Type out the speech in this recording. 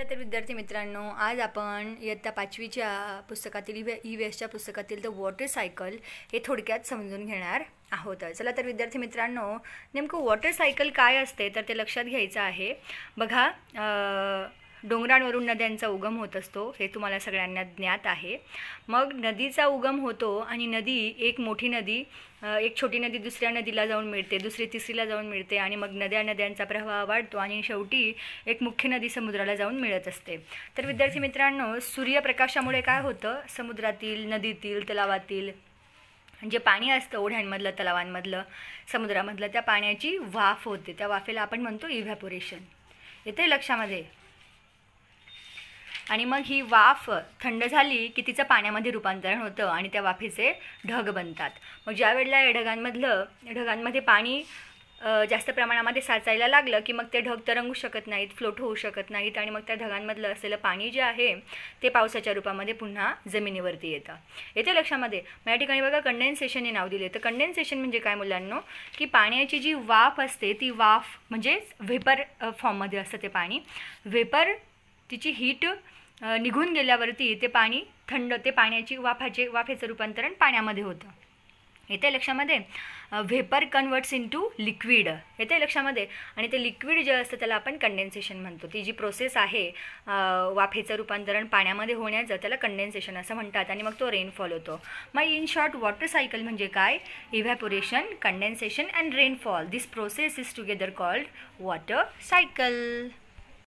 चला तर विद्यार्थी मित्रांनो, आज आपण इयत्ता 5वीच्या पुस्तकातील EVSच्या पुस्तकातील द वॉटर सायकल हे थोडक्यात समजून घेणार आहोत. चला तर विद्यार्थी मित्रांनो, नेमकं वॉटर सायकल काय असते तर ते लक्षात घ्यायचं आहे. बघा, डोंगरांवरून नद्यांचा उगम होत असतो हे तुम्हाला सगळ्यांना ज्ञात आहे. मग नदीचा उगम होतो आणि नदी, एक मोठी नदी, एक छोटी नदी दुसऱ्या नदीला जाऊन मिळते, दुसरी तिसरीला जाऊन मिळते आणि मग नद्यांचा प्रवाह वाढतो आणि शेवटी एक मुख्य नदी समुद्राला जाऊन मिळत असते. तर विद्यार्थी मित्रांनो, सूर्यप्रकाशामुळे काय होतं, समुद्रातील, नदीतील, तलावातील जे पाणी असतं, ओढ्यांमधलं, तलावांमधलं, समुद्रामधलं, त्या पाण्याची वाफ होते. त्या वाफेला आपण म्हणतो इव्हॅपोरेशन. येते लक्षामध्ये? आणि मग ही वाफ थंड झाली की तिचं पाण्यामध्ये रूपांतरण होतं आणि त्या वाफेचे ढग बनतात. मग ज्या वेळेला या ढगांमध्ये पाणी जास्त प्रमाणामध्ये साचायला लागलं की मग ते ढग तरंगू शकत नाहीत, फ्लोट होऊ शकत नाहीत आणि मग त्या ढगांमधलं असलेलं पाणी जे आहे ते पावसाच्या रूपामध्ये पुन्हा जमिनीवरती येतं. येते लक्षामध्ये? मग या ठिकाणी बघा, कंडेन्सेशन हे नाव दिले. तर कंडेन्सेशन म्हणजे काय मुलांनो, की पाण्याची जी वाफ असते ती वाफ म्हणजे व्हेपर फॉर्ममध्ये असतं ते पाणी. व्हेपर, तिची हीट निघून गेल्यावरती ते पाणी थंड, ते पाण्याची वाफेचं रूपांतरण पाण्यामध्ये होतं. येते लक्षामध्ये? Vapour converts into liquid. येते लक्षामध्ये? आणि ते लिक्विड जे असतं त्याला आपण कंडेन्सेशन म्हणतो. ती जी प्रोसेस आहे वाफेचं रूपांतरण पाण्यामध्ये होण्याचं, त्याला कंडेन्सेशन असं म्हणतात आणि मग तो रेनफॉल होतो. मग इन शॉर्ट, वॉटर सायकल म्हणजे काय? Evaporation, condensation and rainfall. This process is together called water cycle.